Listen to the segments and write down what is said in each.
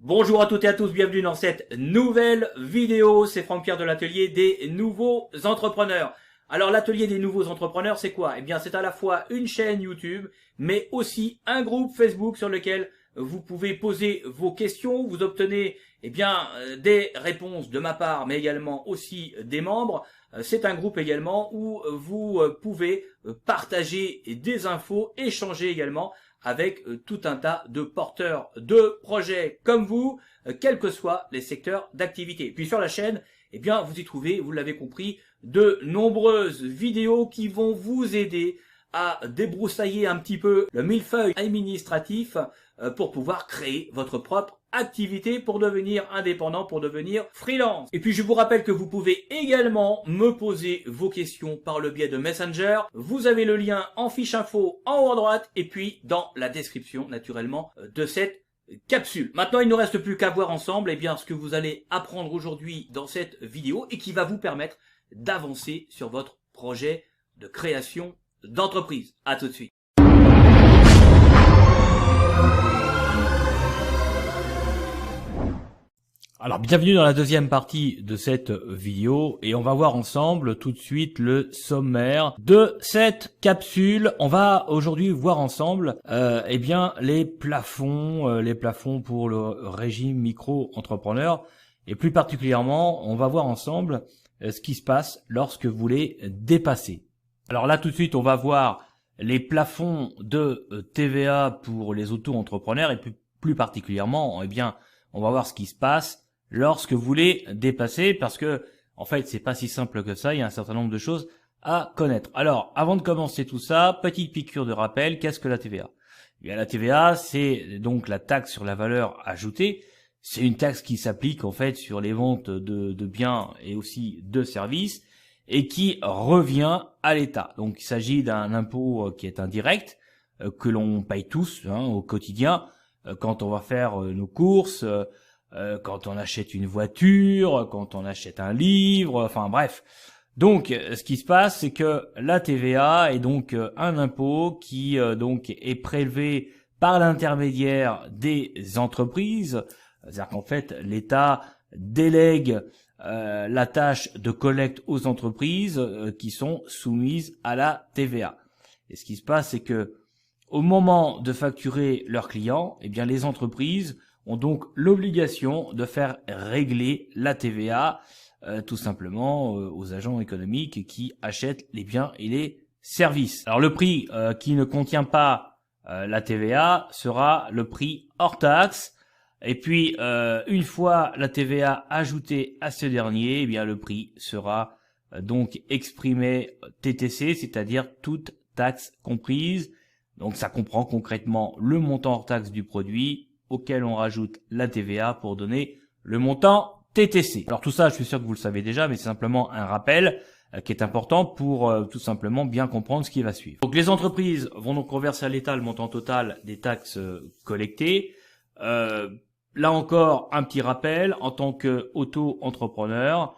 Bonjour à toutes et à tous, bienvenue dans cette nouvelle vidéo. C'est Franck-Pierre de l'atelier des nouveaux entrepreneurs. Alors l'atelier des nouveaux entrepreneurs, c'est quoi? Eh bien c'est à la fois une chaîne YouTube, mais aussi un groupe Facebook sur lequel vous pouvez poser vos questions. Vous obtenez des réponses de ma part, mais également aussi des membres. C'est un groupe également où vous pouvez partager des infos, échanger également avec tout un tas de porteurs de projets comme vous, quels que soient les secteurs d'activité. Puis sur la chaîne, vous y trouvez, vous l'avez compris, de nombreuses vidéos qui vont vous aider à débroussailler un petit peu le millefeuille administratif pour pouvoir créer votre propre activité, pour devenir indépendant, pour devenir freelance. Et puis je vous rappelle que vous pouvez également me poser vos questions par le biais de Messenger. Vous avez le lien en fiche info en haut à droite et puis dans la description naturellement de cette capsule. Maintenant, il ne nous reste plus qu'à voir ensemble ce que vous allez apprendre aujourd'hui dans cette vidéo et qui va vous permettre d'avancer sur votre projet de création d'entreprise. À tout de suite. Alors bienvenue dans la deuxième partie de cette vidéo et on va voir ensemble tout de suite le sommaire de cette capsule. On va aujourd'hui voir ensemble les plafonds pour le régime micro-entrepreneur et plus particulièrement on va voir ensemble ce qui se passe lorsque vous les dépassez. Alors là tout de suite on va voir les plafonds de TVA pour les auto-entrepreneurs et plus particulièrement on va voir ce qui se passe lorsque vous les dépassez, parce que en fait c'est pas si simple que ça, il y a un certain nombre de choses à connaître. Alors avant de commencer tout ça, petite piqûre de rappel, qu'est-ce que la TVA? La TVA, c'est donc la taxe sur la valeur ajoutée. C'est une taxe qui s'applique en fait sur les ventes de biens et aussi de services et qui revient à l'État. Donc il s'agit d'un impôt qui est indirect, que l'on paye tous au quotidien quand on va faire nos courses, quand on achète une voiture, quand on achète un livre, enfin bref. Donc ce qui se passe, c'est que la TVA est donc un impôt qui donc est prélevé par l'intermédiaire des entreprises. C'est-à-dire qu'en fait l'État délègue la tâche de collecte aux entreprises qui sont soumises à la TVA. Et ce qui se passe, c'est que au moment de facturer leurs clients, les entreprises ont donc l'obligation de faire régler la TVA tout simplement aux agents économiques qui achètent les biens et les services. Alors le prix qui ne contient pas la TVA sera le prix hors taxe. Et puis une fois la TVA ajoutée à ce dernier, le prix sera donc exprimé TTC, c'est-à-dire toute taxe comprise. Donc ça comprend concrètement le montant hors taxe du produit auquel on rajoute la TVA pour donner le montant TTC. Alors tout ça, je suis sûr que vous le savez déjà, mais c'est simplement un rappel qui est important pour tout simplement bien comprendre ce qui va suivre. Donc les entreprises vont donc reverser à l'État le montant total des taxes collectées. Là encore, un petit rappel, en tant qu'auto-entrepreneur,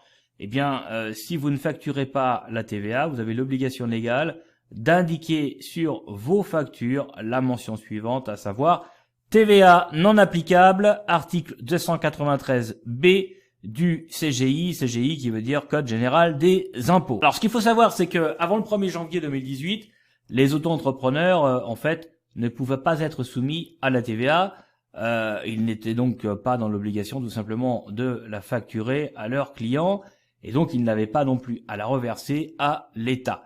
si vous ne facturez pas la TVA, vous avez l'obligation légale d'indiquer sur vos factures la mention suivante, à savoir TVA non applicable, article 293B du CGI qui veut dire Code général des impôts. Alors ce qu'il faut savoir, c'est que avant le 1er janvier 2018, les auto-entrepreneurs en fait ne pouvaient pas être soumis à la TVA. Ils n'étaient donc pas dans l'obligation tout simplement de la facturer à leurs clients et donc ils n'avaient pas non plus à la reverser à l'État.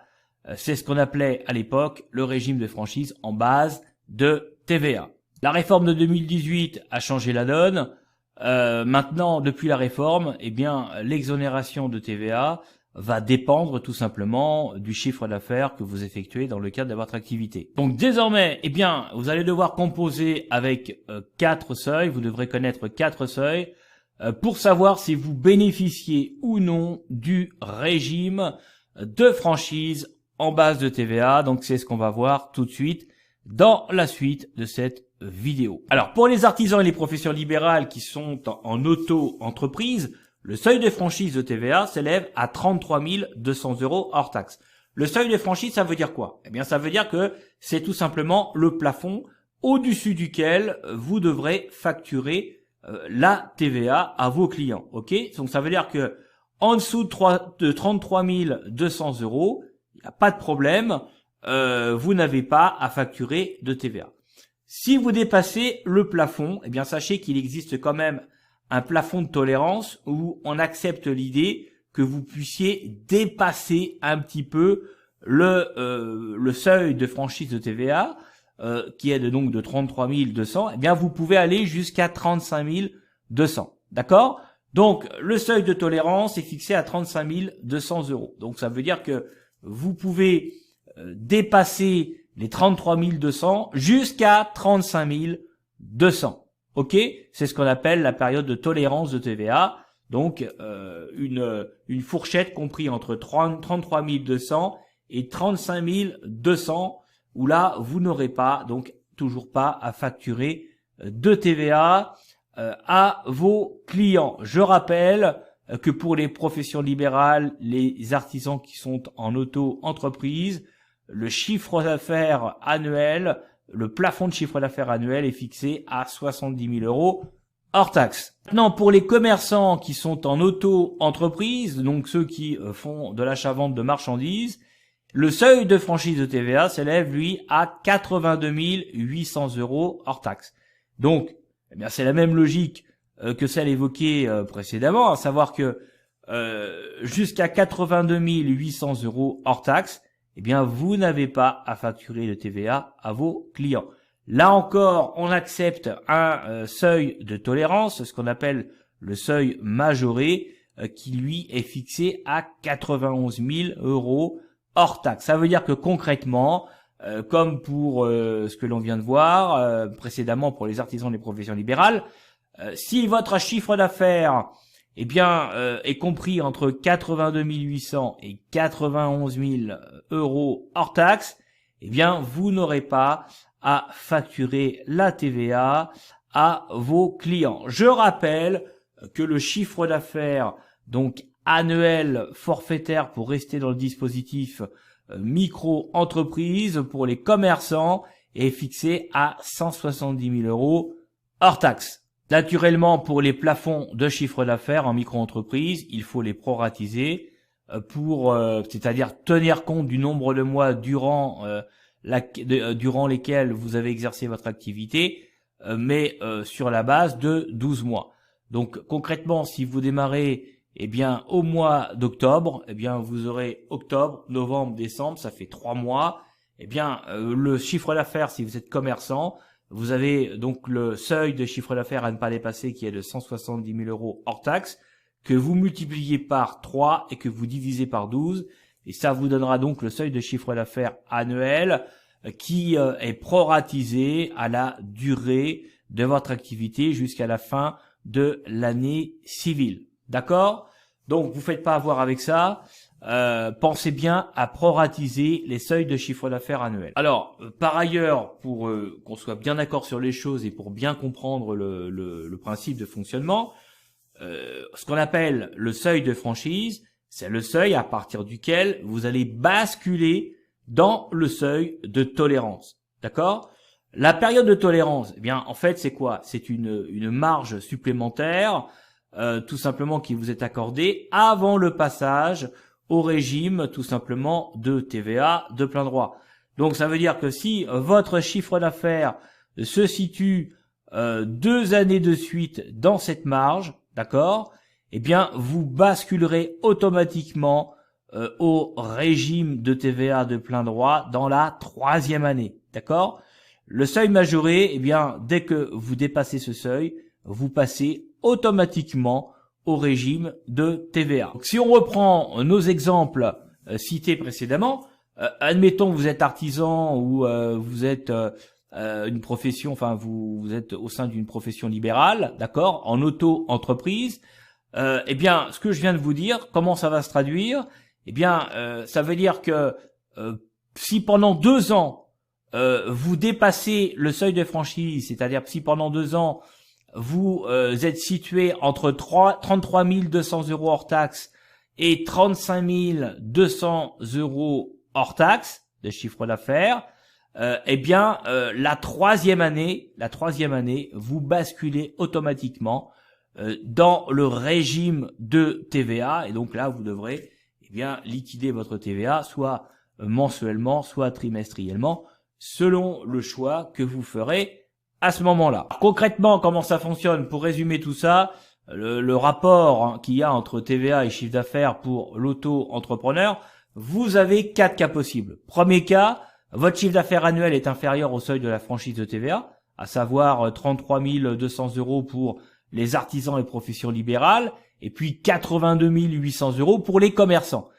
C'est ce qu'on appelait à l'époque le régime de franchise en base de TVA. La réforme de 2018 a changé la donne. Maintenant, depuis la réforme, l'exonération de TVA va dépendre tout simplement du chiffre d'affaires que vous effectuez dans le cadre de votre activité. Donc désormais, vous allez devoir composer avec 4 seuils. Vous devrez connaître 4 seuils pour savoir si vous bénéficiez ou non du régime de franchise en base de TVA. Donc c'est ce qu'on va voir tout de suite dans la suite de cette vidéo. Alors pour les artisans et les professions libérales qui sont en auto-entreprise, le seuil de franchise de TVA s'élève à 33 200 € hors taxe. Le seuil de franchise, ça veut dire quoi? Ça veut dire que c'est tout simplement le plafond au-dessus duquel vous devrez facturer la TVA à vos clients. Ok, donc ça veut dire que en dessous de 33 200 €, il n'y a pas de problème, vous n'avez pas à facturer de TVA. Si vous dépassez le plafond, eh bien sachez qu'il existe quand même un plafond de tolérance où on accepte l'idée que vous puissiez dépasser un petit peu le seuil de franchise de TVA, qui est donc de 33 200. Eh bien vous pouvez aller jusqu'à 35 200. D'accord? Donc le seuil de tolérance est fixé à 35 200 €. Donc ça veut dire que vous pouvez dépasser les 33 200 jusqu'à 35 200. Ok, c'est ce qu'on appelle la période de tolérance de TVA. Donc une fourchette comprise entre 33 200 et 35 200, où là vous n'aurez pas, donc toujours pas à facturer de TVA à vos clients. Je rappelle que pour les professions libérales, les artisans qui sont en auto-entreprise, le chiffre d'affaires annuel, le plafond de chiffre d'affaires annuel est fixé à 70 000 € hors taxe. Maintenant, pour les commerçants qui sont en auto-entreprise, donc ceux qui font de l'achat-vente de marchandises, le seuil de franchise de TVA s'élève, lui, à 82 800 € hors taxe. Donc, eh bien, c'est la même logique que celle évoquée précédemment, à savoir que jusqu'à 82 800 € hors taxe, eh bien, vous n'avez pas à facturer de TVA à vos clients. Là encore, on accepte un seuil de tolérance, ce qu'on appelle le seuil majoré, qui lui est fixé à 91 000 € hors taxe. Ça veut dire que concrètement, comme pour ce que l'on vient de voir précédemment pour les artisans des professions libérales, si votre chiffre d'affaires est compris entre 82 800 et 91 000 € hors taxe, eh bien, vous n'aurez pas à facturer la TVA à vos clients. Je rappelle que le chiffre d'affaires, donc annuel forfaitaire pour rester dans le dispositif micro-entreprise pour les commerçants, est fixé à 170 000 € hors taxe. Naturellement, pour les plafonds de chiffre d'affaires en micro-entreprise, il faut les proratiser c'est-à-dire tenir compte du nombre de mois durant lesquels vous avez exercé votre activité, mais sur la base de 12 mois. Donc concrètement, si vous démarrez au mois d'octobre, vous aurez octobre, novembre, décembre, ça fait 3 mois. Le chiffre d'affaires, si vous êtes commerçant, vous avez donc le seuil de chiffre d'affaires à ne pas dépasser qui est de 170 000 € hors taxe, que vous multipliez par 3 et que vous divisez par 12. Et ça vous donnera donc le seuil de chiffre d'affaires annuel qui est proratisé à la durée de votre activité jusqu'à la fin de l'année civile. D'accord? Donc vous faites pas avoir avec ça. Pensez bien à proratiser les seuils de chiffre d'affaires annuel. Alors, par ailleurs, pour qu'on soit bien d'accord sur les choses et pour bien comprendre le principe de fonctionnement, ce qu'on appelle le seuil de franchise, c'est le seuil à partir duquel vous allez basculer dans le seuil de tolérance. D'accord? La période de tolérance, en fait, c'est quoi? C'est une marge supplémentaire, tout simplement qui vous est accordée avant le passage au régime tout simplement de TVA de plein droit. Donc ça veut dire que si votre chiffre d'affaires se situe 2 années de suite dans cette marge, d'accord, vous basculerez automatiquement au régime de TVA de plein droit dans la 3e année, d'accord. Le seuil majoré, dès que vous dépassez ce seuil, vous passez automatiquement au régime de TVA. Donc, si on reprend nos exemples cités précédemment, admettons que vous êtes artisan ou vous êtes une profession, vous êtes au sein d'une profession libérale, d'accord, en auto-entreprise, ce que je viens de vous dire, comment ça va se traduire? Ça veut dire que si pendant 2 ans vous dépassez le seuil de franchise, c'est-à-dire si pendant 2 ans vous êtes situé entre 33 200 € hors taxe et 35 200 € hors taxe de chiffre d'affaires, la troisième année, vous basculez automatiquement dans le régime de TVA, et donc là vous devrez liquider votre TVA soit mensuellement, soit trimestriellement, selon le choix que vous ferez à ce moment-là. Concrètement, comment ça fonctionne? Pour résumer tout ça, le rapport qu'il y a entre TVA et chiffre d'affaires pour l'auto-entrepreneur, vous avez 4 cas possibles. Premier cas, votre chiffre d'affaires annuel est inférieur au seuil de la franchise de TVA, à savoir 33 200 € pour les artisans et professions libérales, et puis 82 800 € pour les commerçants.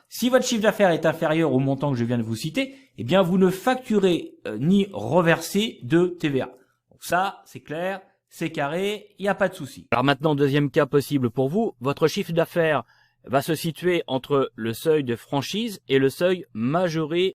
Si votre chiffre d'affaires est inférieur au montant que je viens de vous citer, vous ne facturez ni reversez de TVA. Donc ça, c'est clair, c'est carré, il n'y a pas de souci. Alors maintenant, deuxième cas possible pour vous, votre chiffre d'affaires va se situer entre le seuil de franchise et le seuil majoré